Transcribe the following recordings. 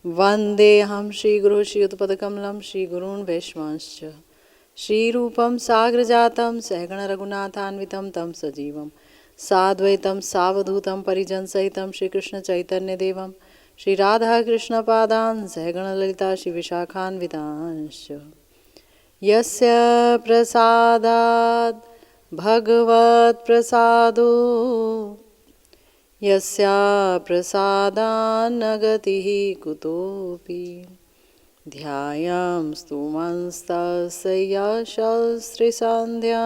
वन्देऽहं श्रीगुरुः श्रीयुतपदकमलं श्रीगुरून् वैष्णवांश्च श्रीरूपं साग्रजातं सहगणरघुनाथान्वितं तं सजीवं साद्वैतं सावधूतं परिजनसहितं श्रीकृष्णचैतन्यदेवं श्रीराधाकृष्णपादान् सहगणललिता श्रीविशाखान्वितांश्च यस्य प्रसादात् भगवत्प्रसादो यस्या प्रसादान्न गतिः कुतोऽपि ध्यायां स्तुमंस्तस्य यशस्त्रिसन्ध्यां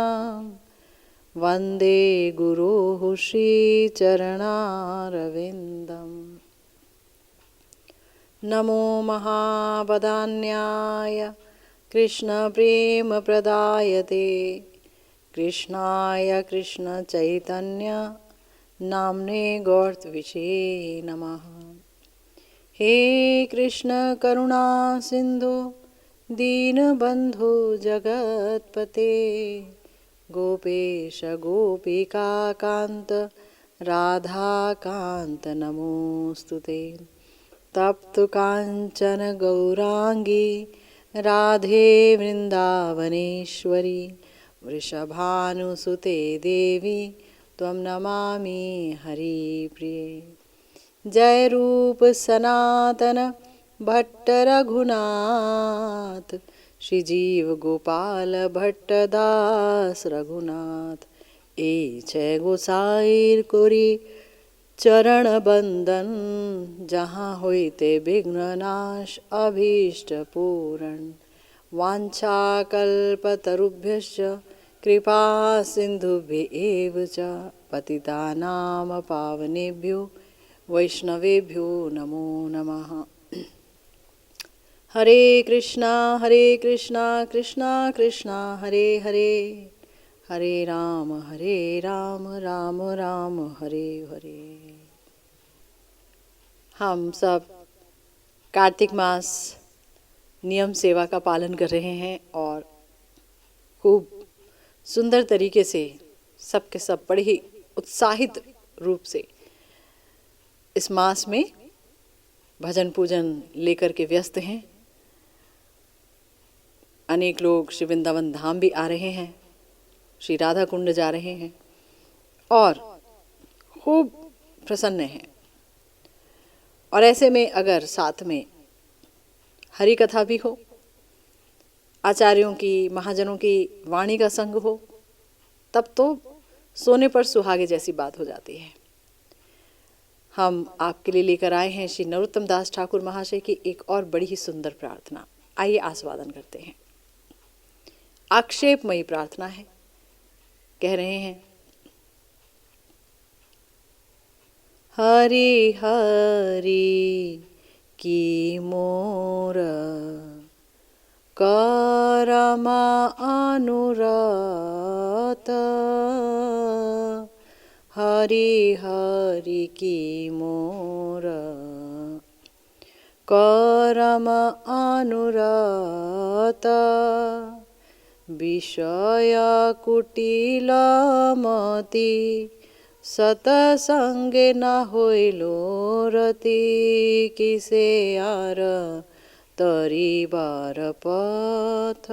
वन्दे गुरोः श्रीचरणारविन्दम् नमो महावदान्याय कृष्णप्रेमप्रदायते कृष्णाय कृष्णचैतन्य नाम्ने गौरत्विषे नमः। हे कृष्ण करुणा सिंधु दीनबंधु जगत्पते गोपेश गोपिका कांत राधा कांत नमोस्तुते। तप्त कांचन गौरांगी राधे वृंदावनेश्वरी वृषभानुसुते देवी त्वं नमामि हरिप्रिये। जय रूप सनातन भट्ट रघुनाथ श्रीजीव गोपाल भट्ट दास रघुनाथ ए जय गोसाईर कोरी चरण बंदन जहाँ होते विघ्ननाश अभीष्ट पूरण वाञ्छाकल्पतरुभ्यश्च कृपा सिन्धुभ्येव च पतितानां पावनेभ्यो वैष्णवेभ्यो नमो नमः। हरे कृष्णा कृष्णा कृष्णा हरे हरे हरे राम राम राम हरे हरे। हम सब कार्तिक मास नियम सेवा का पालन कर रहे हैं और खूब सुंदर तरीके से सबके सब बड़े ही उत्साहित रूप से इस मास में भजन पूजन लेकर के व्यस्त हैं। अनेक लोग श्री वृंदावन धाम भी आ रहे हैं, श्री राधा कुंड जा रहे हैं और खूब प्रसन्न हैं। और ऐसे में अगर साथ में हरि कथा भी हो, आचार्यों की महाजनों की वाणी का संग हो, तब तो सोने पर सुहागे जैसी बात हो जाती है। हम आपके लिए लेकर आए हैं श्री नरोत्तम दास ठाकुर महाशय की एक और बड़ी ही सुंदर प्रार्थना। आइए आस्वादन करते हैं। आक्षेपमयी प्रार्थना है। कह रहे हैं, हरि हरि की मोर करम अनुरत हरि हरि की मोर करम अनुरत विषय कुटिल मति सतसंगे न होइलो रति किसे आर तरिबार पथ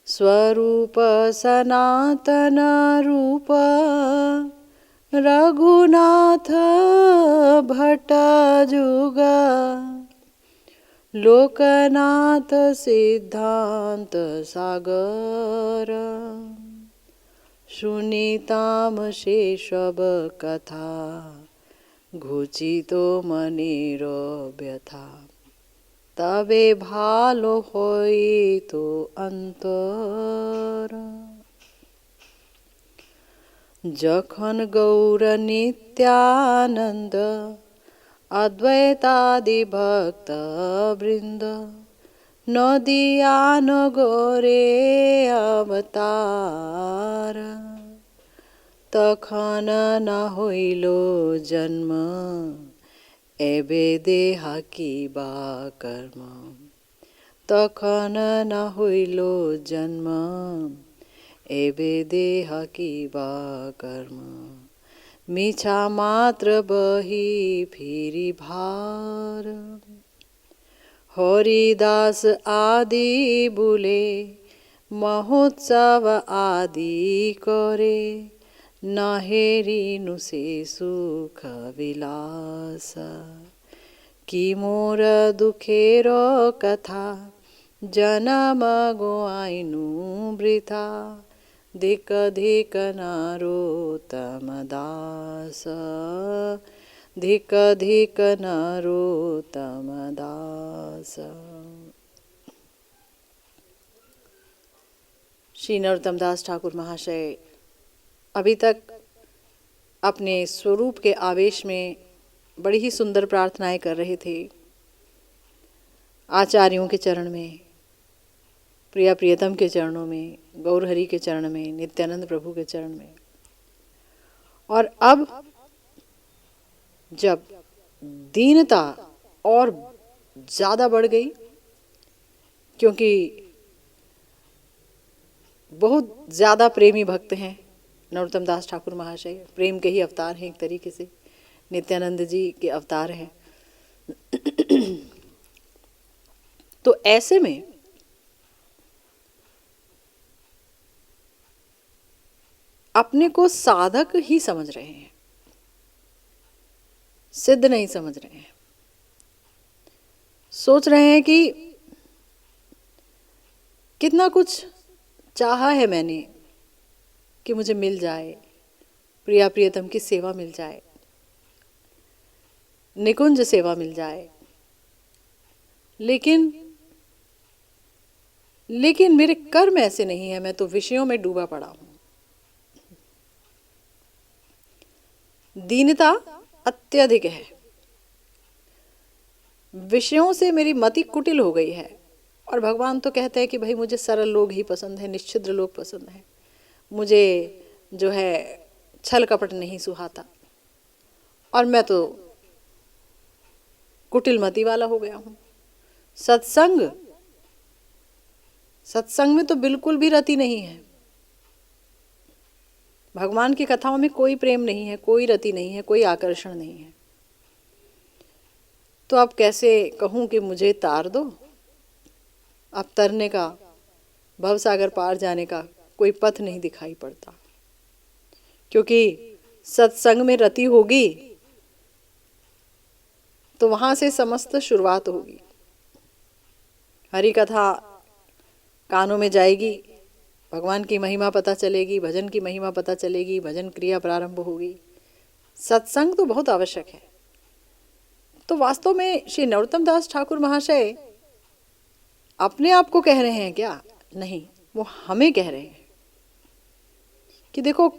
स्वरूप सनातन रूप रघुनाथ भट्ट जुग लोकनाथ सिद्धांत सागर सुनीताम शेषव कथा घुचितो मनिर व्यथा तबे भालो हইতো অন্তর যখন গৌর নিত্যানন্দ अद्वैतादि भक्त वृंद नदिया नगरे अवतार तखन न हইলো जन्म एबे देहा की बा कर्म तखन न हইলো जन्म एबे देहा की बा कर्म मीछा मात्र बही फिरी भार। हरिदास आदि बुले महोत्सव आदि करे, न हेरिनु से सुख विलास। कि मोर दुखेर कथा जनम गोआइनु वृथा, धिक धिक नरोत्तम दास, धिक धिक नरोत्तम दास। श्री नरोत्तम दास ठाकुर महाशय अभी तक अपने स्वरूप के आवेश में बड़ी ही सुंदर प्रार्थनाएं कर रहे थे आचार्यों के चरण में, प्रिया प्रियतम के चरणों में, गौरहरि के चरण में, नित्यानंद प्रभु के चरण में। और अब जब दीनता और ज़्यादा बढ़ गई, क्योंकि बहुत ज़्यादा प्रेमी भक्त हैं नरोत्तम दास ठाकुर महाशय, प्रेम के ही अवतार हैं एक तरीके से, नित्यानंद जी के अवतार हैं। तो ऐसे में अपने को साधक ही समझ रहे हैं, सिद्ध नहीं समझ रहे हैं। सोच रहे हैं कि कितना कुछ चाहा है मैंने कि मुझे मिल जाए, प्रिया प्रियतम की सेवा मिल जाए, निकुंज सेवा मिल जाए, लेकिन मेरे कर्म ऐसे नहीं है, मैं तो विषयों में डूबा पड़ा हूं। दीनता अत्यधिक है, विषयों से मेरी मति कुटिल हो गई है। और भगवान तो कहते हैं कि भाई मुझे सरल लोग ही पसंद है, निश्चिद्र लोग पसंद हैं, मुझे जो है छल कपट नहीं सुहाता, और मैं तो कुटिल मति वाला हो गया हूं। सत्संग में तो बिल्कुल भी रति नहीं है, भगवान की कथाओं में कोई प्रेम नहीं है, कोई रति नहीं है, कोई आकर्षण नहीं है। तो अब कैसे कहूं कि मुझे तार दो? अब तरने का, भवसागर पार जाने का कोई पथ नहीं दिखाई पड़ता, क्योंकि सत्संग में रति होगी तो वहां से समस्त शुरुआत होगी। हरि कथा कानों में जाएगी, भगवान की महिमा पता चलेगी, भजन की महिमा पता चलेगी, भजन क्रिया प्रारंभ होगी। सत्संग तो बहुत आवश्यक है। तो वास्तव में श्री नरोत्तम दास ठाकुर महाशय अपने आप को कह रहे हैं क्या? नहीं, वो हमें कह रहे हैं कि देखो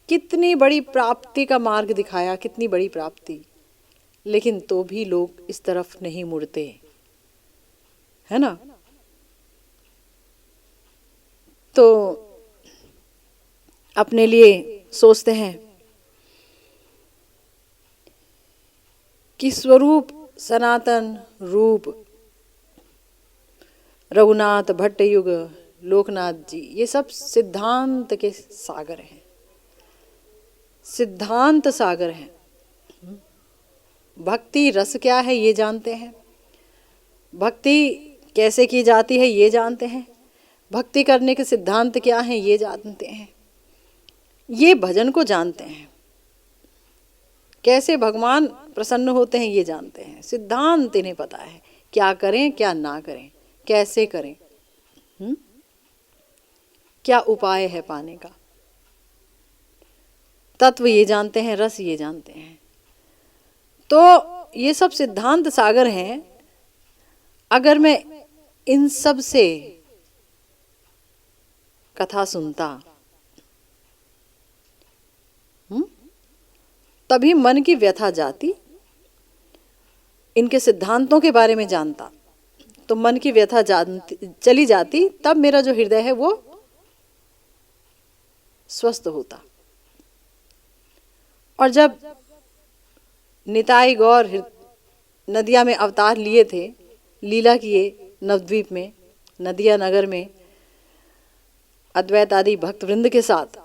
कितनी बड़ी प्राप्ति का मार्ग दिखाया, कितनी बड़ी प्राप्ति, लेकिन तो भी लोग इस तरफ नहीं मुड़ते, है ना। तो अपने लिए सोचते हैं कि स्वरूप सनातन रूप रघुनाथ भट्ट युग लोकनाथ जी, ये सब सिद्धांत के सागर हैं, सिद्धांत सागर हैं। भक्ति रस क्या है ये जानते हैं, भक्ति कैसे की जाती है ये जानते हैं, भक्ति करने के सिद्धांत क्या हैं ये जानते हैं, ये भजन को जानते हैं, कैसे भगवान प्रसन्न होते हैं ये जानते हैं। सिद्धांत इन्हें पता है, क्या करें क्या ना करें, कैसे करें, क्या उपाय है पाने का, तत्व ये जानते हैं, रस ये जानते हैं। तो ये सब सिद्धांत सागर हैं। अगर मैं इन सब से कथा सुनता तभी मन की व्यथा जाती, इनके सिद्धांतों के बारे में जानता तो मन की व्यथा चली जाती, तब मेरा जो हृदय है वो स्वस्थ होता। और जब निताई गौर नदिया में अवतार लिए थे, लीला किए नवद्वीप में, नदिया नगर में अद्वैत आदि भक्त वृंद के साथ,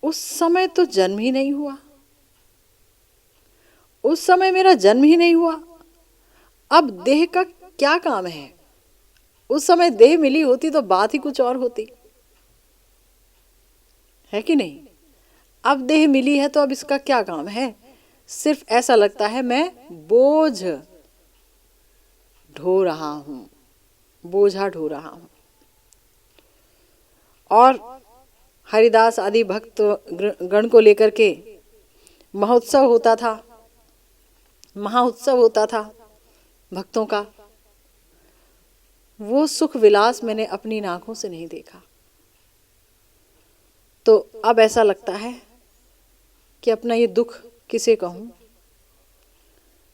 उस समय तो जन्म ही नहीं हुआ, उस समय मेरा जन्म ही नहीं हुआ, अब देह का क्या काम है। उस समय देह मिली होती तो बात ही कुछ और होती, है कि नहीं। अब देह मिली है तो अब इसका क्या काम है। सिर्फ ऐसा लगता है मैं बोझ ढो रहा हूं, बोझा ढो रहा हूं। और हरिदास आदि भक्त गण को लेकर के महोत्सव होता था, महाउत्सव होता था भक्तों का। वो सुख विलास मैंने अपनी आंखों से नहीं देखा। तो अब ऐसा लगता है कि अपना ये दुख किसे कहूं।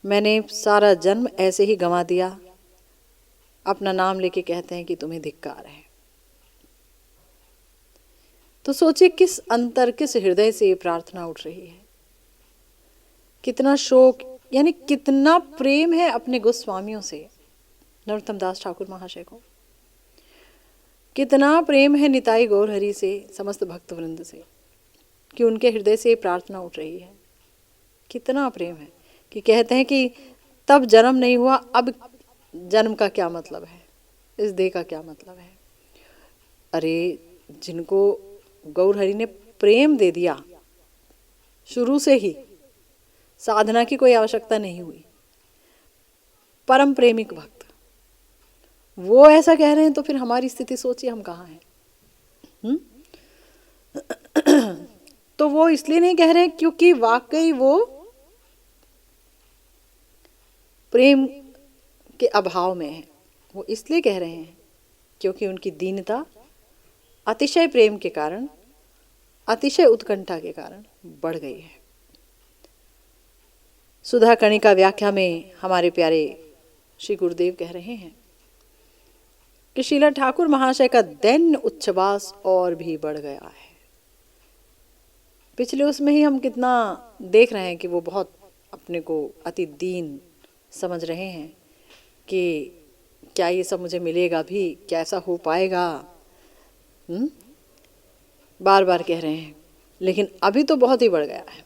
मैंने सारा जन्म ऐसे ही गंवा दिया। अपना नाम लेके कहते हैं कि तुम्हें धिक्कार है। तो सोचिए किस अंतर, किस हृदय से ये प्रार्थना उठ रही है। कितना शोक, यानी कितना प्रेम है अपने गोस्वामियों से, नरोत्तम दास ठाकुर महाशय को। कितना प्रेम है निताई गौरहरि से, समस्त भक्त वृंद से, कि उनके हृदय से ये प्रार्थना उठ रही है। कितना प्रेम है कि कहते हैं कि तब जन्म नहीं हुआ, अब जन्म का क्या मतलब है, इस देह का क्या मतलब है। अरे जिनको गौरहरि ने प्रेम दे दिया शुरू से ही, साधना की कोई आवश्यकता नहीं हुई, परम प्रेमिक भक्त, वो ऐसा कह रहे हैं तो फिर हमारी स्थिति सोचिए हम कहाँ हैं। तो वो इसलिए नहीं कह रहे हैं क्योंकि वाकई वो प्रेम के अभाव में है। वो इसलिए कह रहे हैं क्योंकि उनकी दीनता अतिशय प्रेम के कारण, अतिशय उत्कंठा के कारण बढ़ गई है। सुधा कणिका व्याख्या में हमारे प्यारे श्री गुरुदेव कह रहे हैं कि श्रीला ठाकुर महाशय का दैन्य उच्छ्वास और भी बढ़ गया है। पिछले उसमें ही हम कितना देख रहे हैं कि वो बहुत अपने को अति दीन समझ रहे हैं कि क्या ये सब मुझे मिलेगा भी, कैसा हो पाएगा, बार बार कह रहे हैं। लेकिन अभी तो बहुत ही बढ़ गया है,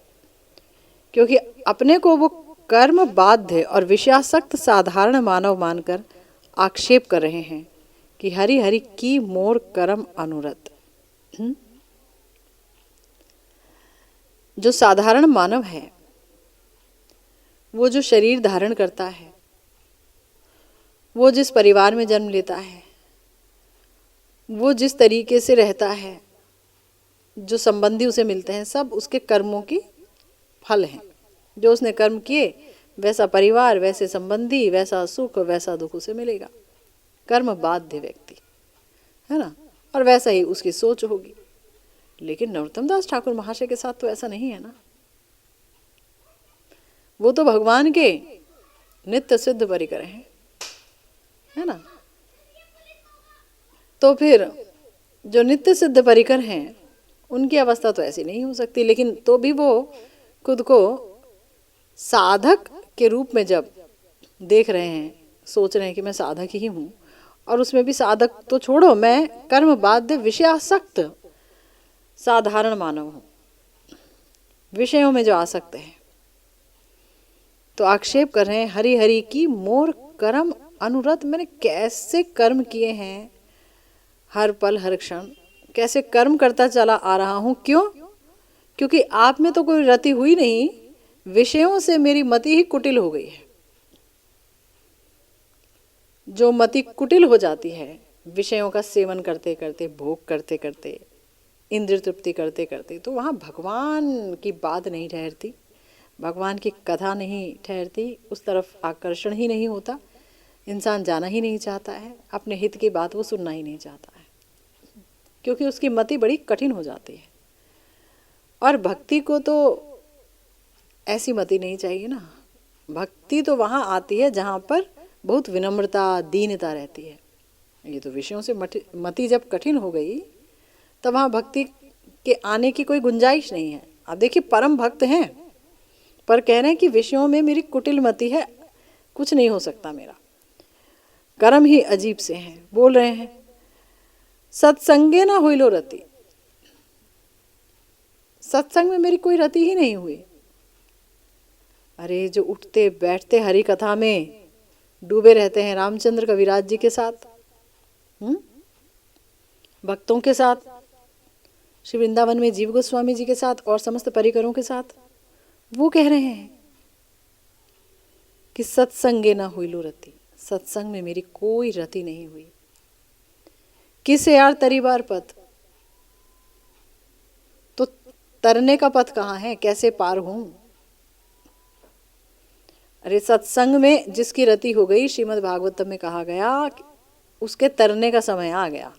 क्योंकि अपने को वो कर्म बाध्य और विषयासक्त साधारण मानव मानकर आक्षेप कर रहे हैं कि हरि हरि की मोर कर्म अनुरत। जो साधारण मानव है, वो जो शरीर धारण करता है, वो जिस परिवार में जन्म लेता है, वो जिस तरीके से रहता है, जो संबंधी उसे मिलते हैं, सब उसके कर्मों की फल हैं। जो उसने कर्म किए वैसा परिवार, वैसे संबंधी, वैसा सुख, वैसा दुख उसे मिलेगा। कर्म बाध्य व्यक्ति है ना, और वैसा ही उसकी सोच होगी। लेकिन नरोत्तम दास ठाकुर महाशय के साथ तो ऐसा नहीं है ना। वो तो भगवान के नित्य सिद्ध परिकर हैं, है ना। तो फिर जो नित्य सिद्ध परिकर हैं उनकी अवस्था तो ऐसी नहीं हो सकती। लेकिन तो भी वो खुद को साधक के रूप में जब देख रहे हैं, सोच रहे हैं कि मैं साधक ही हूँ, और उसमें भी साधक तो छोड़ो, मैं कर्म बाध्य विषयासक्त साधारण मानव हूँ, विषयों में जो आसक्त है। तो आक्षेप कर रहे हैं हरि हरि की मोर कर्म अनुरत। मैंने कैसे कर्म किए हैं, हर पल हर क्षण कैसे कर्म करता चला आ रहा हूँ। क्यों? क्योंकि आप में तो कोई रति हुई नहीं, विषयों से मेरी मति ही कुटिल हो गई है। जो मति कुटिल हो जाती है विषयों का सेवन करते करते, भोग करते करते, इंद्रिय तृप्ति करते करते, तो वहाँ भगवान की बात नहीं ठहरती, भगवान की कथा नहीं ठहरती, उस तरफ आकर्षण ही नहीं होता। इंसान जाना ही नहीं चाहता है, अपने हित की बात वो सुनना ही नहीं चाहता है, क्योंकि उसकी मति बड़ी कठिन हो जाती है। और भक्ति को तो ऐसी मति नहीं चाहिए ना। भक्ति तो वहाँ आती है जहाँ पर बहुत विनम्रता, दीनता रहती है। ये तो विषयों से मति जब कठिन हो गई तब वहाँ भक्ति के आने की कोई गुंजाइश नहीं है। आप देखिए परम भक्त हैं पर कह रहे हैं कि विषयों में मेरी कुटिल मति है, कुछ नहीं हो सकता मेरा, कर्म ही अजीब से हैं। बोल रहे हैं सत्संगे ना हुई लो रति, सत्संग में मेरी कोई रति ही नहीं हुई। अरे जो उठते बैठते हरि कथा में डूबे रहते हैं रामचंद्र कविराज जी के साथ, भक्तों के साथ, श्री वृंदावन में जीव गोस्वामी जी के साथ और समस्त परिकरों के साथ, वो कह रहे हैं कि सत्संगे ना हुई लो रति, सत्संग में मेरी कोई रति नहीं हुई। किस यार तरी बार पथ, तो तरने का पथ कहाँ है, कैसे पार हूं। अरे सत्संग में जिसकी रति हो गई, श्रीमद् भागवतम में कहा गया उसके तरने का समय आ गया,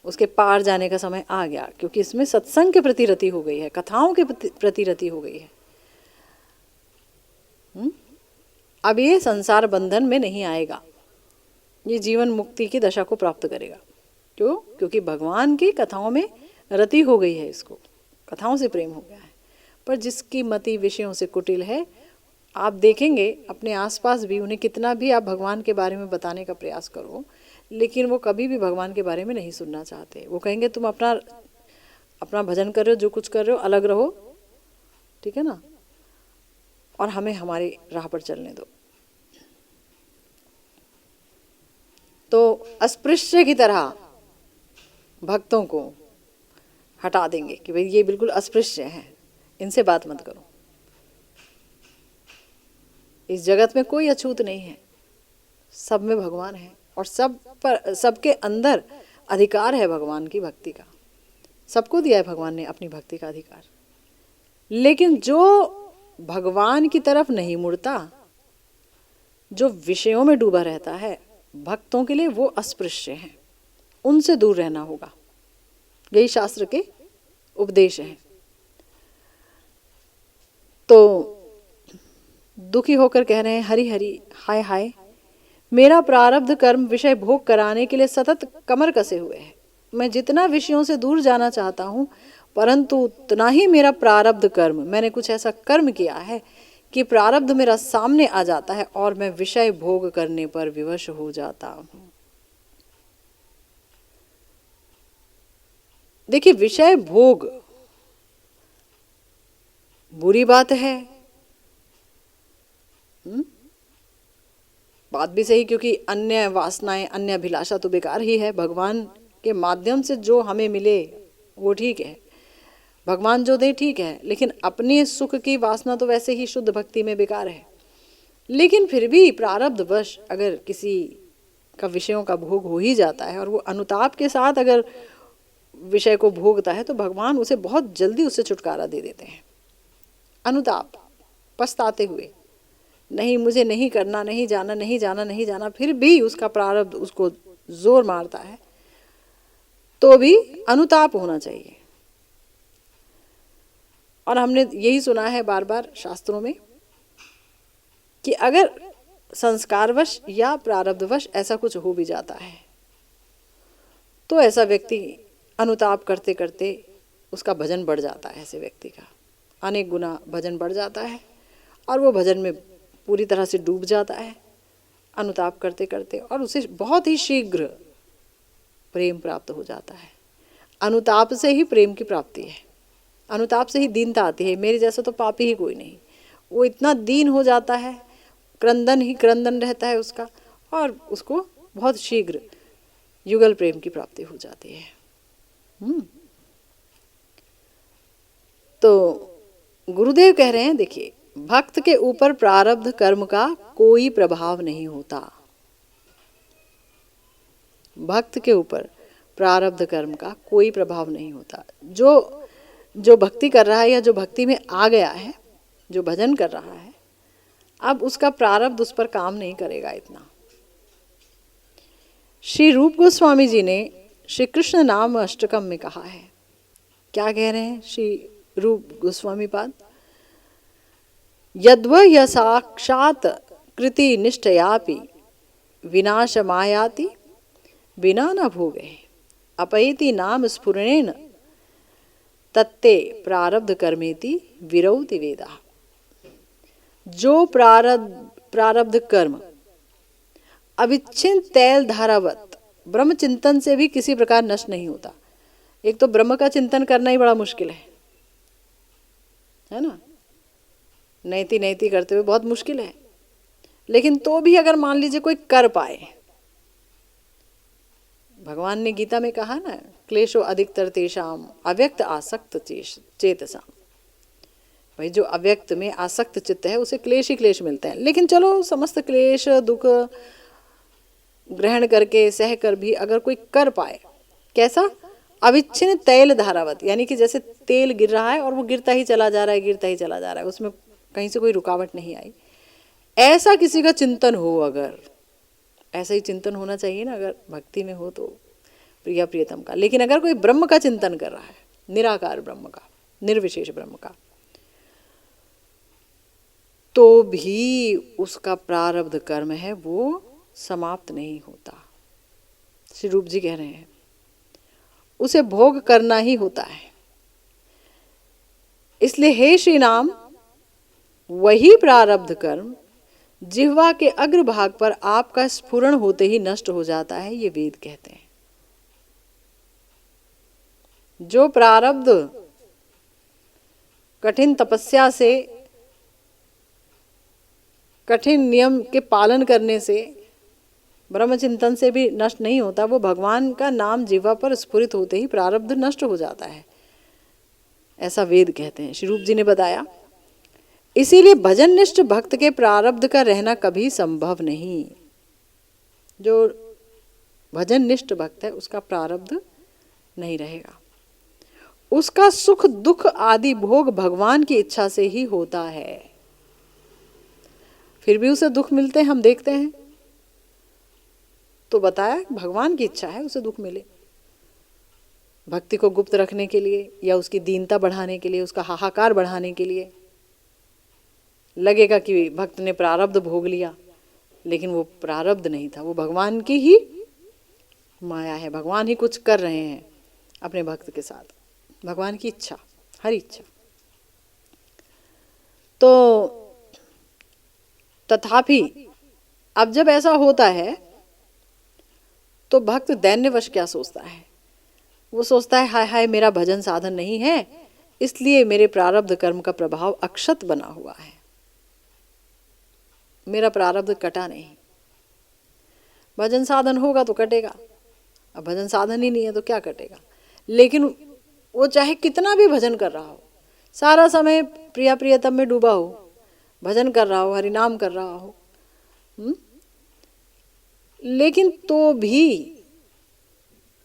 उसके पार जाने का समय आ गया, क्योंकि इसमें सत्संग के प्रति रति हो गई है, कथाओं के प्रति रति हो गई है। अब ये संसार बंधन में नहीं आएगा, ये जीवन मुक्ति की दशा को प्राप्त करेगा। क्यों? क्योंकि भगवान की कथाओं में रति हो गई है, इसको कथाओं से प्रेम हो गया है। पर जिसकी मति विषयों से कुटिल है, आप देखेंगे अपने आसपास भी, उन्हें कितना भी आप भगवान के बारे में बताने का प्रयास करो, लेकिन वो कभी भी भगवान के बारे में नहीं सुनना चाहते। वो कहेंगे तुम अपना भजन कर रहे हो, जो कुछ कर रहे हो अलग रहो, ठीक है ना, और हमें हमारी राह पर चलने दो। तो अस्पृश्य की तरह भक्तों को हटा देंगे कि भाई ये बिल्कुल अस्पृश्य हैं, इनसे बात मत करो। इस जगत में कोई अछूत नहीं है, सब में भगवान है और सबके अंदर अधिकार है भगवान की भक्ति का। सबको दिया है भगवान ने अपनी भक्ति का अधिकार। लेकिन जो भगवान की तरफ नहीं मुड़ता, जो विषयों में डूबा रहता है, भक्तों के लिए वो अस्पृश्य हैं, उनसे दूर रहना होगा। यही शास्त्र के उपदेश हैं। तो दुखी होकर कह रहे हैं, हरि हरि हाय हाय, मेरा प्रारब्ध कर्म विषय भोग कराने के लिए सतत कमर कसे हुए है। मैं जितना विषयों से दूर जाना चाहता हूँ, परंतु उतना ही मेरा प्रारब्ध कर्म, मैंने कुछ ऐसा कर्म किया है कि प्रारब्ध मेरा सामने आ जाता है और मैं विषय भोग करने पर विवश हो जाता हूँ। देखिए, विषय भोग बुरी बात है, बात भी सही, क्योंकि अन्य वासनाएं, अन्य अभिलाषा तो बेकार ही है। भगवान के माध्यम से जो हमें मिले वो ठीक है, भगवान जो दे ठीक है, लेकिन अपने सुख की वासना तो वैसे ही शुद्ध भक्ति में बेकार है। लेकिन फिर भी प्रारब्धवश अगर किसी का विषयों का भोग हो ही जाता है और वो अनुताप के साथ अगर विषय को भोगता है, तो भगवान उसे बहुत जल्दी उससे छुटकारा दे देते हैं। अनुताप, पछताते हुए, नहीं मुझे नहीं करना, नहीं जाना, नहीं जाना, नहीं जाना, फिर भी उसका प्रारब्ध उसको जोर मारता है, तो भी अनुताप होना चाहिए। और हमने यही सुना है बार बार शास्त्रों में कि अगर संस्कारवश या प्रारब्धवश ऐसा कुछ हो भी जाता है, तो ऐसा व्यक्ति अनुताप करते करते उसका भजन बढ़ जाता है। ऐसे व्यक्ति का अनेक गुना भजन बढ़ जाता है और वो भजन में पूरी तरह से डूब जाता है अनुताप करते करते, और उसे बहुत ही शीघ्र प्रेम प्राप्त हो जाता है। अनुताप से ही प्रेम की प्राप्ति है, अनुताप से ही दीनता आती है। मेरे जैसा तो पापी ही कोई नहीं। वो इतना दीन हो जाता है, क्रंदन ही क्रंदन रहता है उसका, और उसको बहुत शीघ्र युगल प्रेम की प्राप्ति हो जाती है। तो गुरुदेव कह रहे हैं, देखिए, भक्त के ऊपर प्रारब्ध कर्म का कोई प्रभाव नहीं होता। भक्त के ऊपर प्रारब्ध कर्म का कोई प्रभाव नहीं होता। जो भक्ति कर रहा है या जो भक्ति में आ गया है, जो भजन कर रहा है, अब उसका प्रारब्ध उस पर काम नहीं करेगा इतना। श्री रूप गोस्वामी जी ने श्री कृष्ण नाम अष्टकम में कहा है, क्या कह रहे हैं श्री रूप गोस्वामी पाद? यद्व साक्षात कृति निष्ठयापि विनाशमायाति बिना न भोगे अपैति नाम स्फुरणेन तत्ते प्रारब्ध कर्मेति विरौति वेदा। जो प्रारब्ध कर्म अविच्छिन्न तैल धारावत ब्रह्म चिंतन से भी किसी प्रकार नष्ट नहीं होता। एक तो ब्रह्म का चिंतन करना ही बड़ा मुश्किल है ना। नैति नैति करते हुए बहुत मुश्किल है। लेकिन तो भी अगर मान लीजिए कोई कर पाए, भगवान ने गीता में कहा ना, क्लेशो अधिकतर तेषाम अव्यक्त आसक्त चेतसाम। भाई जो अव्यक्त में आसक्त चित्त है उसे क्लेश ही क्लेश मिलते हैं। लेकिन चलो समस्त क्लेश दुख ग्रहण करके सह कर भी अगर कोई कर पाए, कैसा? अविच्छिन्न तैल धारावत, यानी कि जैसे तेल गिर रहा है और वो गिरता ही चला जा रहा है, गिरता ही चला जा रहा है, उसमें कहीं से कोई रुकावट नहीं आई, ऐसा किसी का चिंतन हो, अगर ऐसा ही चिंतन होना चाहिए ना अगर भक्ति में हो तो, प्रिया प्रियतम का। लेकिन अगर कोई ब्रह्म का चिंतन कर रहा है, निराकार ब्रह्म का, निर्विशेष ब्रह्म का, तो भी उसका प्रारब्ध कर्म है वो समाप्त नहीं होता। श्री रूप जी कह रहे हैं उसे भोग करना ही होता है। इसलिए हे श्री नाम, वही प्रारब्ध कर्म जिह्वा के अग्रभाग पर आपका स्फुरण होते ही नष्ट हो जाता है, ये वेद कहते हैं। जो प्रारब्ध कठिन तपस्या से, कठिन नियम के पालन करने से, ब्रह्मचिंतन से भी नष्ट नहीं होता, वो भगवान का नाम जिह्वा पर स्फुरित होते ही प्रारब्ध नष्ट हो जाता है, ऐसा वेद कहते हैं। श्री रूप जी ने बताया। इसीलिए भजननिष्ठ भक्त के प्रारब्ध का रहना कभी संभव नहीं। जो भजननिष्ठ भक्त है उसका प्रारब्ध नहीं रहेगा। उसका सुख दुख आदि भोग भगवान की इच्छा से ही होता है। फिर भी उसे दुख मिलते हैं, हम देखते हैं, तो बताया भगवान की इच्छा है उसे दुख मिले। भक्ति को गुप्त रखने के लिए या उसकी दीनता बढ़ाने के लिए, उसका हाहाकार बढ़ाने के लिए। लगेगा कि भक्त ने प्रारब्ध भोग लिया, लेकिन वो प्रारब्ध नहीं था, वो भगवान की ही माया है। भगवान ही कुछ कर रहे हैं अपने भक्त के साथ, भगवान की इच्छा, हर इच्छा। तो तथापि अब जब ऐसा होता है तो भक्त दैन्यवश क्या सोचता है? वो सोचता है हाय हाय मेरा भजन साधन नहीं है, इसलिए मेरे प्रारब्ध कर्म का प्रभाव अक्षत बना हुआ है, मेरा प्रारब्ध कटा नहीं। भजन साधन होगा तो कटेगा, अब भजन साधन ही नहीं है तो क्या कटेगा। लेकिन वो चाहे कितना भी भजन कर रहा हो, सारा समय प्रिया प्रियतम में डूबा हो, भजन कर रहा हो, हरिनाम कर रहा हो, लेकिन तो भी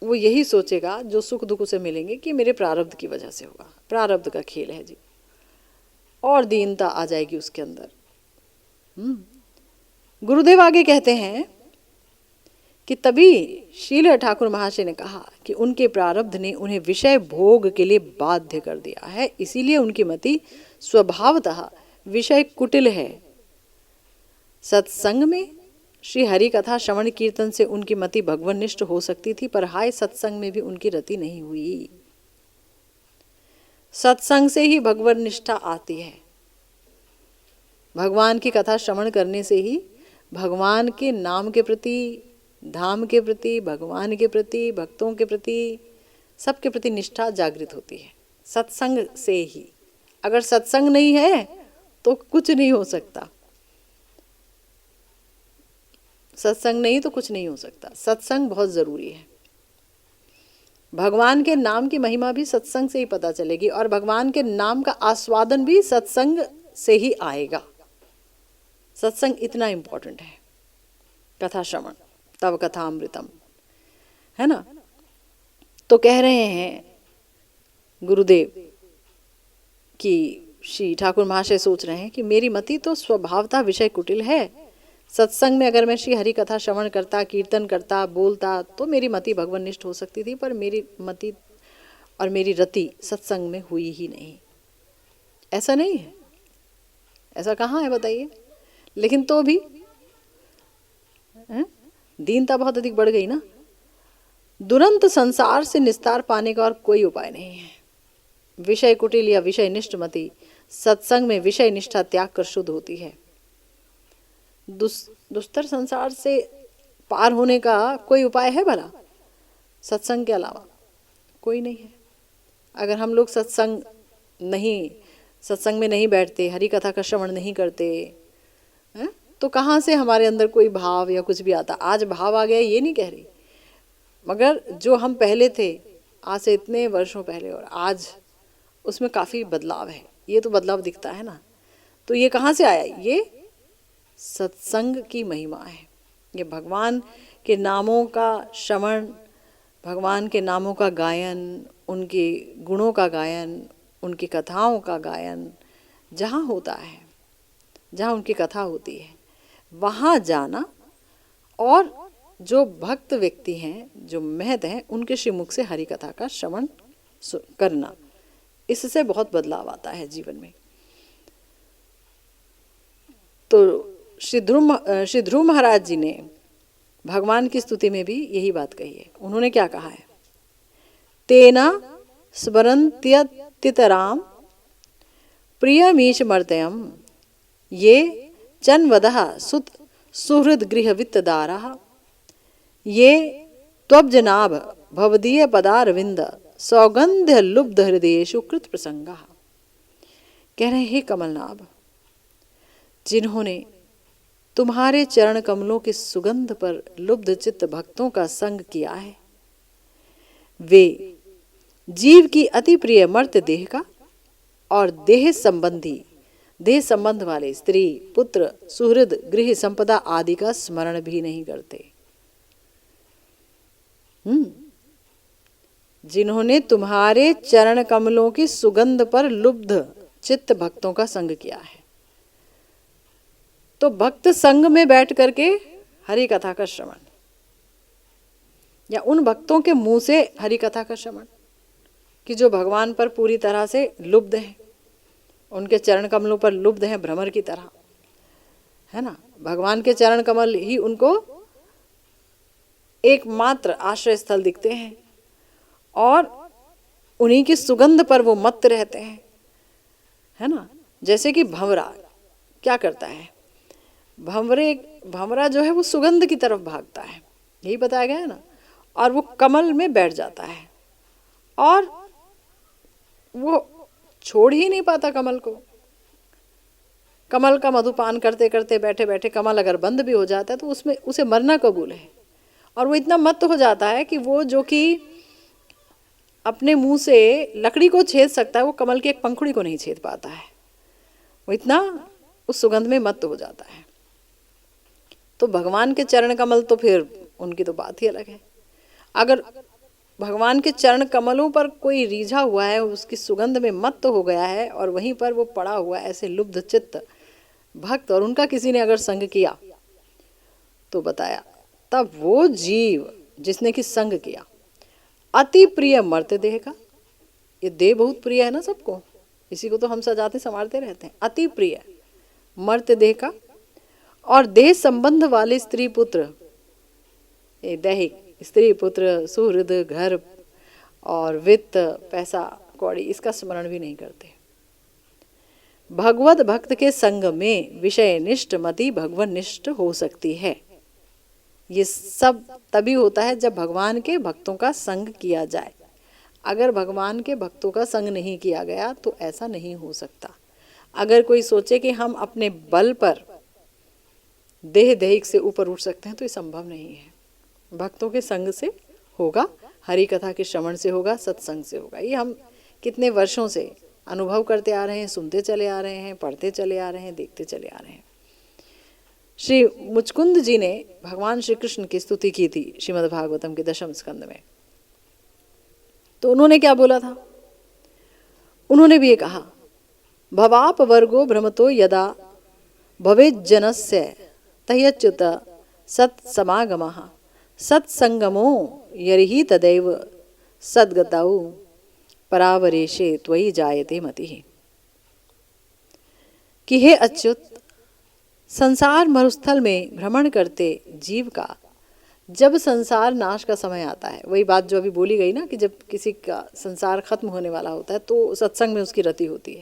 वो यही सोचेगा जो सुख दुख उसे मिलेंगे कि मेरे प्रारब्ध की वजह से होगा, प्रारब्ध का खेल है जी, और दीनता आ जाएगी उसके अंदर। गुरुदेव आगे कहते हैं कि तभी शील ठाकुर महाशय ने कहा कि उनके प्रारब्ध ने उन्हें विषय भोग के लिए बाध्य कर दिया है, इसीलिए उनकी मति स्वभावतः विषय कुटिल है। सत्संग में श्री हरि कथा श्रवण कीर्तन से उनकी मति भगवनिष्ठ हो सकती थी, पर हाय सत्संग में भी उनकी रति नहीं हुई। सत्संग से ही भगवत निष्ठा आती है, भगवान की कथा श्रवण करने से ही भगवान के नाम के प्रति, धाम के प्रति, भगवान के प्रति, भक्तों के प्रति, सबके प्रति निष्ठा जागृत होती है, सत्संग से ही। अगर सत्संग नहीं है तो कुछ नहीं हो सकता, सत्संग नहीं तो कुछ नहीं हो सकता। सत्संग बहुत जरूरी है। भगवान के नाम की महिमा भी सत्संग से ही पता चलेगी, और भगवान के नाम का आस्वादन भी सत्संग से ही आएगा। सत्संग इतना इंपॉर्टेंट है, कथा श्रवण, तव कथा अमृतम, है ना। तो कह रहे हैं गुरुदेव कि श्री ठाकुर महाशय सोच रहे हैं कि मेरी मति तो स्वभावतः विषय कुटिल है। सत्संग में अगर मैं श्री हरि कथा श्रवण करता, कीर्तन करता, बोलता तो मेरी मति भगवनिष्ठ हो सकती थी, पर मेरी मति और मेरी रति सत्संग में हुई ही नहीं। ऐसा नहीं है, ऐसा कहाँ है बताइए। लेकिन तो भी दीनता बहुत अधिक बढ़ गई ना। दुरंत संसार से निस्तार पाने का और कोई उपाय नहीं है। विषय कुटिल या विषय निष्ठ मति सत्संग में विषय निष्ठा त्याग कर शुद्ध होती है। दुस्तर संसार से पार होने का कोई उपाय है भला? सत्संग के अलावा कोई नहीं है। अगर हम लोग सत्संग नहीं सत्संग में नहीं बैठते, हरि कथा का श्रवण नहीं करते हैं, तो कहाँ से हमारे अंदर कोई भाव या कुछ भी आता। आज भाव आ गया ये नहीं कह रही, मगर जो हम पहले थे आज से इतने वर्षों पहले और आज, उसमें काफ़ी बदलाव है। ये तो बदलाव दिखता है ना। तो ये कहाँ से आया? ये सत्संग की महिमा है। ये भगवान के नामों का श्रवण, भगवान के नामों का गायन, उनके गुणों का गायन, उनकी कथाओं का गायन जहाँ होता है, जहाँ उनकी कथा होती है, वहाँ जाना और जो भक्त व्यक्ति हैं, जो महत हैं, उनके श्रीमुख से हरि कथा का श्रवण करना, इससे बहुत बदलाव आता है जीवन में। तो श्री ध्रुव महाराज जी ने भगवान की स्तुति में भी यही बात कही है। उन्होंने क्या कहा है? तेना स्मरन्त्यतितराम प्रियमीश मर्तयम ये चन्वदः सुत सुहृद गृह वित्तदारः ये त्वब्जनाभ भवदीय पदारविंद सौगंध्य लुब्ध हृदयेषु कृत प्रसंगा। कह रहे हैं, कमलनाभ, जिन्होंने तुम्हारे चरण कमलों की सुगंध पर लुब्ध चित्त भक्तों का संग किया है, वे जीव की अति प्रिय मर्त्य देह का और देह संबंध वाले स्त्री, पुत्र, सुहृद, गृह, संपदा आदि का स्मरण भी नहीं करते। जिन्होंने तुम्हारे चरण कमलों की सुगंध पर लुब्ध चित्त भक्तों का संग किया है। तो भक्त संग में बैठ करके हरि कथा का श्रवण, या उन भक्तों के मुंह से हरि कथा का श्रवण कि जो भगवान पर पूरी तरह से लुब्ध हैं, उनके चरण कमलों पर लुब्ध हैं भ्रमर की तरह, है ना। भगवान के चरण कमल ही उनको एकमात्र आश्रय स्थल दिखते हैं और उन्हीं की सुगंध पर वो मत्त रहते हैं, है ना। जैसे कि भंवरा क्या करता है, भंवरा जो है वो सुगंध की तरफ भागता है, यही बताया गया है ना। और वो कमल में बैठ जाता है और वो छोड़ ही नहीं पाता कमल को। कमल का मधुपान करते करते बैठे बैठे कमल अगर बंद भी हो जाता है तो उसमें उसे मरना कबूल है। और वो इतना मत्त हो जाता है कि वो जो कि अपने मुंह से लकड़ी को छेद सकता है, वो कमल की एक पंखुड़ी को नहीं छेद पाता है। वो इतना उस सुगंध में मत्त हो जाता है। तो भगवान के चरण कमल तो फिर उनकी तो बात ही अलग है। अगर भगवान के चरण कमलों पर कोई रीझा हुआ है, उसकी सुगंध में मत्त हो गया है और वहीं पर वो पड़ा हुआ है ऐसे लुब्ध चित्त भक्त, और उनका किसी ने अगर संग किया तो बताया तब वो जीव जिसने कि संग किया, अति प्रिय मर्त्य देह का, ये देह बहुत प्रिय है ना सबको, इसी को तो हम सजाते संवारते रहते हैं। अति प्रिय मर्त्य देह का और देह संबंध वाले स्त्री पुत्र, ये दैहिक स्त्री पुत्र, सुहृद, घर और वित्त, पैसा कौड़ी, इसका स्मरण भी नहीं करते। भगवत भक्त के संग में विषय निष्ठ मति भगवान निष्ठ हो सकती है। ये सब तभी होता है जब भगवान के भक्तों का संग किया जाए। अगर भगवान के भक्तों का संग नहीं किया गया तो ऐसा नहीं हो सकता। अगर कोई सोचे कि हम अपने बल पर देह दैहिक से ऊपर उठ सकते हैं तो ये संभव नहीं है। भक्तों के संग से होगा, हरि कथा के श्रवण से होगा, सत्संग से होगा। ये हम कितने वर्षों से अनुभव करते आ रहे हैं, सुनते चले आ रहे हैं, पढ़ते चले आ रहे हैं, देखते चले आ रहे हैं। श्री मुचकुंद जी ने भगवान श्री कृष्ण की स्तुति की थी श्रीमद् भागवतम के 10वें स्कंद में। तो उन्होंने क्या बोला था? उन्होंने भी ये कहा, भवाप वर्गो भ्रमतो यदा भवेज्जनस्य तह्यच्युत सत्समागमः सत्संगमो यरिहि तदैव सद्गतौ परावरेशे त्वयि जायते मतिः। कि हे अच्युत, संसार मरुस्थल में भ्रमण करते जीव का जब संसार नाश का समय आता है, वही बात जो अभी बोली गई ना कि जब किसी का संसार खत्म होने वाला होता है तो सत्संग में उसकी रति होती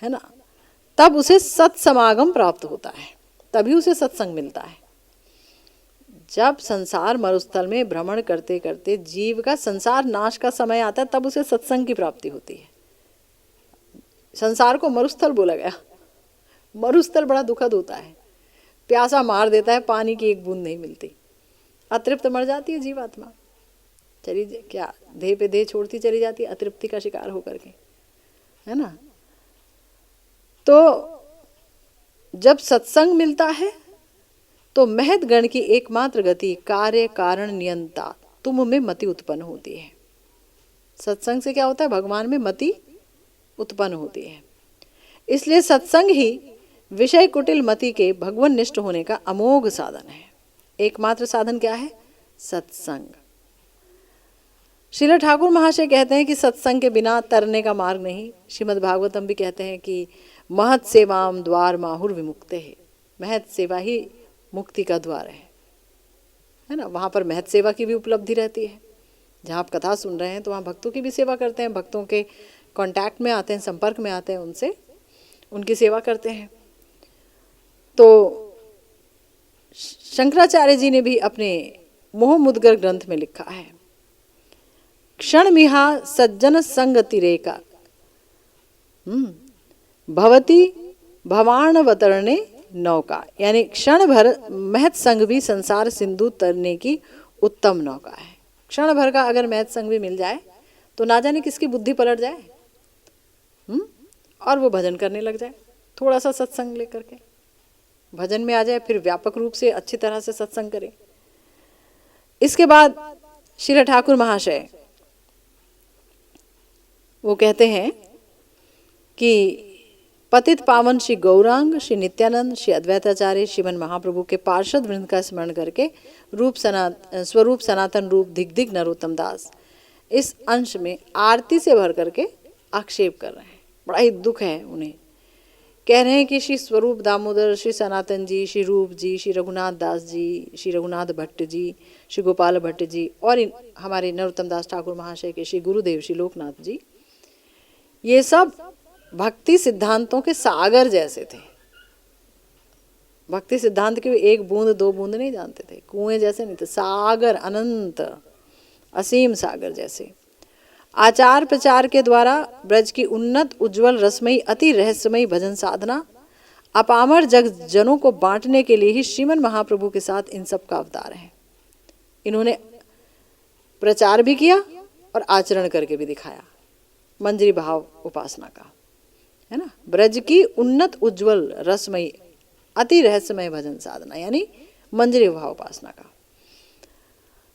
है ना, तब उसे सत्समागम प्राप्त होता है, तभी उसे सत्संग मिलता है। जब संसार मरुस्थल में भ्रमण करते करते जीव का संसार नाश का समय आता है तब उसे सत्संग की प्राप्ति होती है। संसार को मरुस्थल बोला गया। मरुस्थल बड़ा दुखद होता है, प्यासा मार देता है, पानी की एक बूंद नहीं मिलती, अतृप्त मर जाती है जीवात्मा, चली क्या देह पे देह छोड़ती चली जाती है अतृप्ति का शिकार होकर के, है ना। तो जब सत्संग मिलता है तो महत गण की एकमात्र गति कार्य कारण नियंता तुम में मति उत्पन्न होती है। सत्संग से क्या होता है, भगवान में मति उत्पन्न होती है। इसलिए सत्संग ही विषय कुटिल मति के भगवान निष्ठ होने का अमोघ साधन है। एकमात्र साधन क्या है, सत्संग। श्रील ठाकुर महाशय कहते हैं कि सत्संग के बिना तरने का मार्ग नहीं। श्रीमद् भागवतम भी कहते हैं कि महत सेवाम द्वार माहुर विमुक्ते है, महत सेवा ही मुक्ति का द्वार है ना। वहाँ पर महत सेवा की भी उपलब्धि रहती है। जहाँ आप कथा सुन रहे हैं तो वहाँ भक्तों की भी सेवा करते हैं, भक्तों के कांटेक्ट में आते हैं, संपर्क में आते हैं, उनसे उनकी सेवा करते हैं। तो शंकराचार्य जी ने भी अपने मोह मुद्गर ग्रंथ में लिखा है, क्षण मिहा सज्जन संगतिरेका भवती भवाणवतरणे नौका, यानी क्षण भर महत संग भी संसार सिंधु तरने की उत्तम नौका है। क्षण भर का अगर महत संग भी मिल जाए तो ना जाने किसकी बुद्धि पलट जाए और वो भजन करने लग जाए। थोड़ा सा सत्संग लेकर के भजन में आ जाए, फिर व्यापक रूप से अच्छी तरह से सत्संग करे। इसके बाद श्री ठाकुर महाशय वो कहते हैं कि पतित पावन श्री गौरांग, श्री नित्यानंद, श्री अद्वैताचार्य, श्रीमन महाप्रभु के पार्षद वृंद का स्मरण करके स्वरूप सनातन रूप दिग्दिग नरोत्तम दास इस अंश में आरती से भर करके आक्षेप कर रहे हैं। बड़ा ही दुख है उन्हें। कह रहे हैं कि श्री स्वरूप दामोदर, श्री सनातन जी, श्री रूप जी, श्री रघुनाथ दास जी, श्री रघुनाथ भट्ट जी, श्री गोपाल भट्ट जी और हमारे नरोत्तम दास ठाकुर महाशय के श्री गुरुदेव श्री लोकनाथ जी, ये सब भक्ति सिद्धांतों के सागर जैसे थे। भक्ति सिद्धांत के एक बूंद दो बूंद नहीं जानते थे, कुएं जैसे नहीं थे, सागर, अनंत असीम सागर जैसे। आचार प्रचार के द्वारा ब्रज की उन्नत उज्जवल रसमयी अति रहस्यमयी भजन साधना अपामर जग जनों को बांटने के लिए ही श्रीमन महाप्रभु के साथ इन सब का अवतार है। इन्होंने प्रचार भी किया और आचरण करके भी दिखाया मंजरी भाव उपासना का, है ना। ब्रज की उन्नत उज्जवल रसमयी अति रहस्यमय भजन साधना यानी मंजरी भाव उपासना का।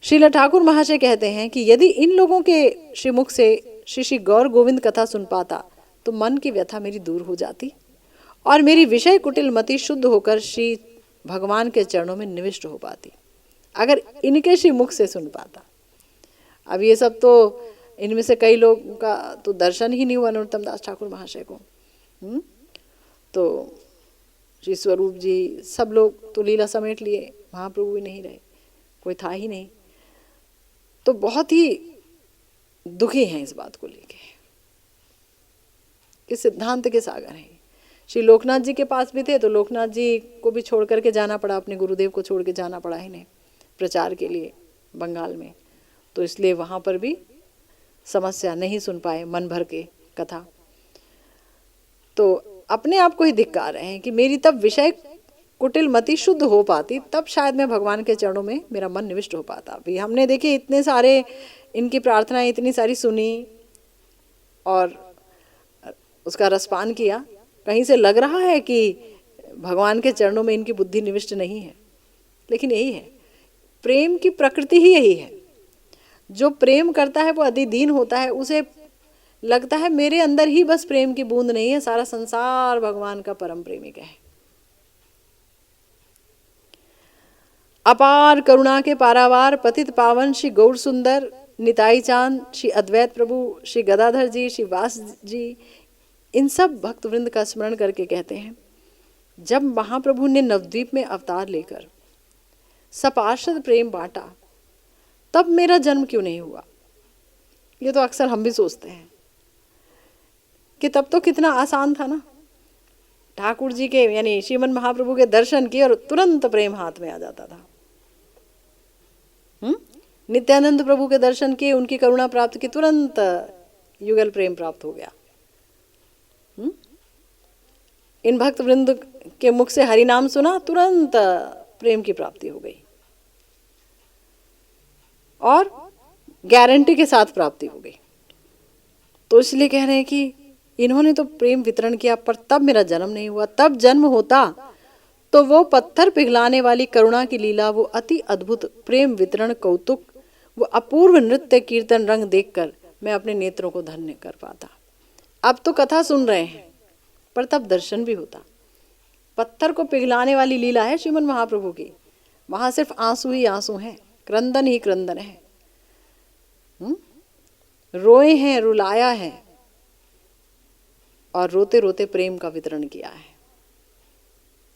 श्रील ठाकुर महाशय कहते हैं कि यदि इन लोगों के श्रीमुख से श्री श्री गौर गोविंद कथा सुन पाता तो मन की व्यथा मेरी दूर हो जाती और मेरी विषय कुटिल मति शुद्ध होकर श्री भगवान के चरणों में निविष्ट हो पाती, अगर इनके श्रीमुख से सुन पाता। अब ये सब तो इनमें से कई लोगों का तो दर्शन ही नहीं हुआ नरोत्तम दास ठाकुर महाशय को। तो श्री स्वरूप जी सब लोग तो लीला समेट लिए, महाप्रभु भी नहीं रहे, कोई था ही नहीं। तो बहुत ही दुखी हैं इस बात को लेके कि सिद्धांत के सागर हैं। श्री लोकनाथ जी के पास भी थे तो लोकनाथ जी को भी छोड़ करके जाना पड़ा, अपने गुरुदेव को छोड़ के जाना पड़ा इन्हें प्रचार के लिए बंगाल में। तो इसलिए वहाँ पर भी समस्या नहीं सुन पाए मन भर के कथा। तो अपने आप को ही धिक्कार रहे हैं कि मेरी तब विषय कुटिल मति शुद्ध हो पाती, तब शायद मैं भगवान के चरणों में मेरा मन निविष्ट हो पाता। अभी हमने देखिए इतने सारे इनकी प्रार्थनाएं इतनी सारी सुनी और उसका रसपान किया, कहीं से लग रहा है कि भगवान के चरणों में इनकी बुद्धि निविष्ट नहीं है, लेकिन यही है, प्रेम की प्रकृति ही यही है। जो प्रेम करता है वो अधिदीन होता है, उसे लगता है मेरे अंदर ही बस प्रेम की बूंद नहीं है, सारा संसार भगवान का परम प्रेमिक है। अपार करुणा के पारावार पतित पावन श्री गौर सुंदर निताई चांद, श्री अद्वैत प्रभु, श्री गदाधर जी, श्री वास जी, इन सब भक्त वृंद का स्मरण करके कहते हैं, जब महाप्रभु ने नवद्वीप में अवतार लेकर सपार्षद प्रेम बांटा तब मेरा जन्म क्यों नहीं हुआ। ये तो अक्सर हम भी सोचते हैं कि तब तो कितना आसान था ना, ठाकुर जी के यानी श्रीमन महाप्रभु के दर्शन किए और तुरंत प्रेम हाथ में आ जाता था। नित्यानंद प्रभु के दर्शन किए, उनकी करुणा प्राप्त की, तुरंत युगल प्रेम प्राप्त हो गया। इन भक्त वृंद के मुख से हरि नाम सुना, तुरंत प्रेम की प्राप्ति हो गई और गारंटी के साथ प्राप्ति हो गई। तो इसलिए कह रहे हैं कि इन्होंने तो प्रेम वितरण किया, पर तब मेरा जन्म नहीं हुआ। तब जन्म होता तो वो पत्थर पिघलाने वाली करुणा की लीला, वो अति अद्भुत प्रेम वितरण कौतुक, वो अपूर्व नृत्य कीर्तन रंग देखकर मैं अपने नेत्रों को धन्य कर पाता। अब तो कथा सुन रहे हैं, पर तब दर्शन भी होता। पत्थर को पिघलाने वाली लीला है श्रीमन महाप्रभु की, वहां सिर्फ आंसू ही आंसू हैं, क्रंदन ही क्रंदन है, रोए हैं, रुलाया है और रोते रोते प्रेम का वितरण किया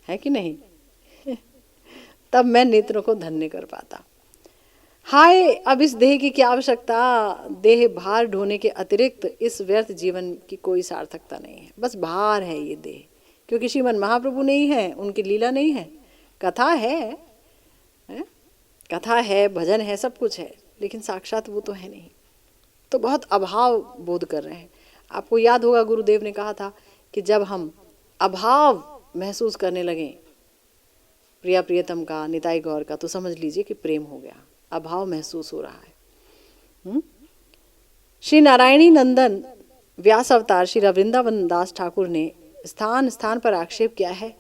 है कि नहीं? तब मैं नेत्रों को धन्य कर पाता। हाय, अब इस देह की क्या आवश्यकता, देह भार ढोने के अतिरिक्त इस व्यर्थ जीवन की कोई सार्थकता नहीं है। बस भार है ये देह, क्योंकि श्रीमन महाप्रभु नहीं है, उनकी लीला नहीं है। कथा है, कथा है, भजन है, सब कुछ है, लेकिन साक्षात वो तो है नहीं। तो बहुत अभाव बोध कर रहे हैं। आपको याद होगा गुरुदेव ने कहा था कि जब हम अभाव महसूस करने लगे प्रिया प्रियतम का, निताई गौर का, तो समझ लीजिए कि प्रेम हो गया, अभाव महसूस हो रहा है। श्री नारायणी नंदन व्यास अवतार श्री वृंदावन दास ठाकुर ने स्थान स्थान पर आक्षेप किया है।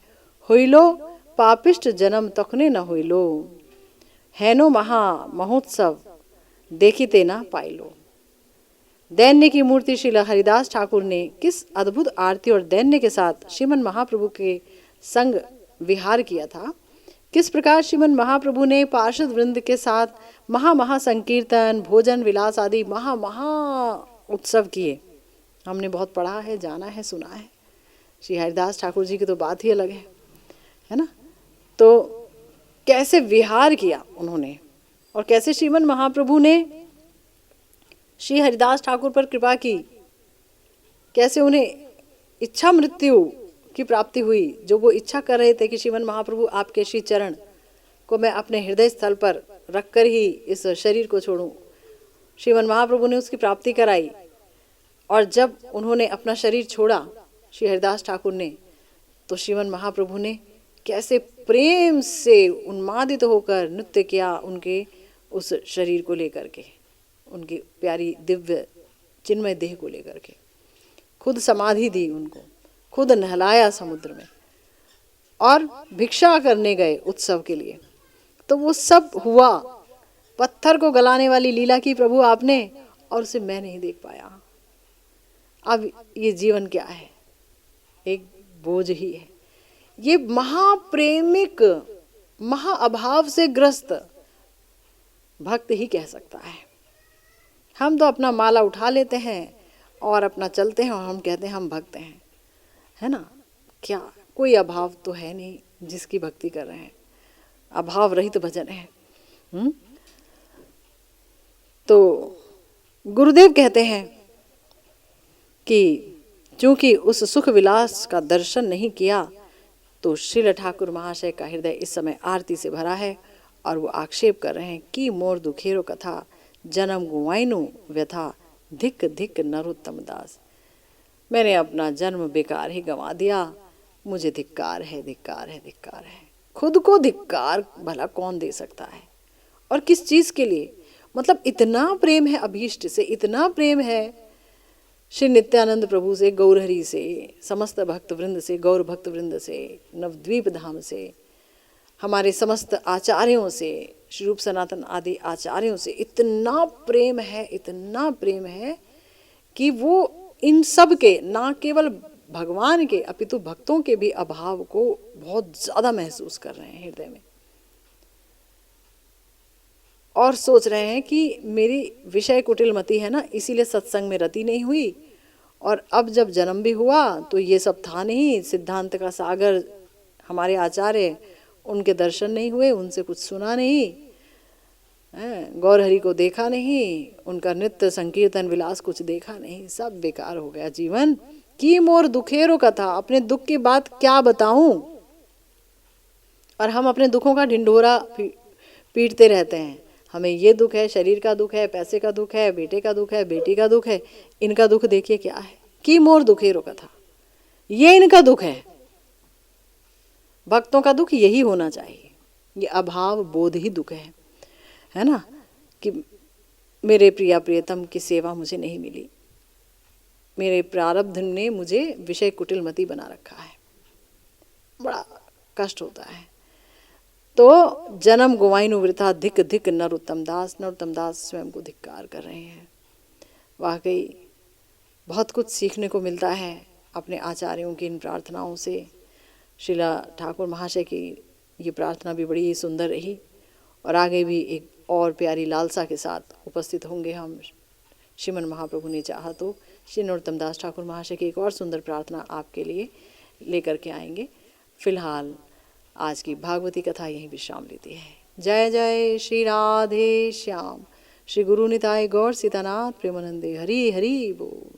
होइलो पापिष्ट जन्म तखने न होइलो, हैनो महा महोत्सव देखिते ना पाइलो। दैन्य की मूर्ति श्री हरिदास ठाकुर ने किस अद्भुत आरती और दैन्य के साथ श्रीमन महाप्रभु के संग विहार किया था। किस प्रकार श्रीमन महाप्रभु ने पार्षद वृंद के साथ महा संकीर्तन, भोजन विलास आदि महा उत्सव किए। हमने बहुत पढ़ा है, जाना है, सुना है। श्री हरिदास ठाकुर जी की तो बात ही अलग है ना। तो कैसे विहार किया उन्होंने, और कैसे श्रीमन महाप्रभु ने श्री हरिदास ठाकुर पर कृपा की, कैसे उन्हें इच्छा मृत्यु की प्राप्ति हुई। जो वो इच्छा कर रहे थे कि श्रीमन महाप्रभु आपके श्री चरण को मैं अपने हृदय स्थल पर रखकर ही इस शरीर को छोड़ूं, श्रीमन महाप्रभु ने उसकी प्राप्ति कराई। और जब उन्होंने अपना शरीर छोड़ा श्री हरिदास ठाकुर ने, तो श्रीमन महाप्रभु ने कैसे प्रेम से उन्मादित होकर नृत्य किया उनके उस शरीर को लेकर के, उनकी प्यारी दिव्य चिन्मय देह को लेकर के। खुद समाधि दी उनको, खुद नहलाया समुद्र में, और भिक्षा करने गए उत्सव के लिए। तो वो सब हुआ, पत्थर को गलाने वाली लीला की प्रभु आपने, और उसे मैं नहीं देख पाया। अब ये जीवन क्या है, एक बोझ ही है। ये महाप्रेमिक, महा अभाव से ग्रस्त भक्त ही कह सकता है। हम तो अपना माला उठा लेते हैं और अपना चलते हैं और हम कहते हैं हम भक्त हैं, है ना। क्या कोई अभाव तो है नहीं जिसकी भक्ति कर रहे हैं, अभाव रहित भजन है। तो गुरुदेव कहते हैं कि चूंकि उस सुख विलास का दर्शन नहीं किया, तो श्रील ठाकुर महाशय का हृदय इस समय आरती से भरा है, और वो आक्षेप कर रहे हैं कि मोर दुखेरो कथा, जन्म गुआइनु व्यथा, धिक धिक नरोत्तम दास। मैंने अपना जन्म बेकार ही गंवा दिया, मुझे धिक्कार है, धिक्कार है, धिक्कार है। खुद को धिक्कार भला कौन दे सकता है, और किस चीज के लिए? मतलब इतना प्रेम है अभीष्ट से, इतना प्रेम है श्री नित्यानंद प्रभु से, गौरहरि से, समस्त भक्त वृंद से, गौर भक्त वृंद से, नवद्वीप धाम से, हमारे समस्त आचार्यों से, श्री रूप सनातन आदि आचार्यों से इतना प्रेम है, इतना प्रेम है कि वो इन सब के, ना केवल भगवान के अपितु भक्तों के भी अभाव को बहुत ज्यादा महसूस कर रहे हैं हृदय में, और सोच रहे हैं कि मेरी विषय कुटिल मति है ना, इसीलिए सत्संग में रति नहीं हुई, और अब जब जन्म भी हुआ तो ये सब था नहीं। सिद्धांत का सागर हमारे आचार्य, उनके दर्शन नहीं हुए, उनसे कुछ सुना नहीं, गौरहरि को देखा नहीं, उनका नृत्य संकीर्तन विलास कुछ देखा नहीं, सब बेकार हो गया जीवन। की मोर दुखेरो कथा, अपने दुख की बात क्या बताऊं, और हम अपने दुखों का ढिंढोरा पीटते रहते हैं। हमें ये दुख है, शरीर का दुख है, पैसे का दुख है, बेटे का दुख है, बेटी का दुख है। इनका दुख देखिए क्या है, की मोर दुखेरो कथा, ये इनका दुख है। भक्तों का दुख यही होना चाहिए, ये अभाव बोध ही दुख है ना, कि मेरे प्रिया प्रियतम की सेवा मुझे नहीं मिली, मेरे प्रारब्ध ने मुझे विषय कुटिलमती बना रखा है, बड़ा कष्ट होता है। तो जन्म गुवाइनु वृथा धिक धिक नरोत्तम दास स्वयं को धिक्कार कर रहे हैं। वाकई बहुत कुछ सीखने को मिलता है अपने आचार्यों की इन प्रार्थनाओं से। श्रीला ठाकुर महाशय की ये प्रार्थना भी बड़ी सुंदर रही, और आगे भी एक और प्यारी लालसा के साथ उपस्थित होंगे हम। श्रीमन महाप्रभु ने चाहा तो श्री नरोत्तम दास ठाकुर महाशय की एक और सुंदर प्रार्थना आपके लिए लेकर के आएंगे। फिलहाल आज की भागवती कथा यहीं विश्राम लेती है। जय जय श्री राधे श्याम। श्री गुरु निताय गौर सीतानाथ प्रेमानंदे। हरि हरि बोल।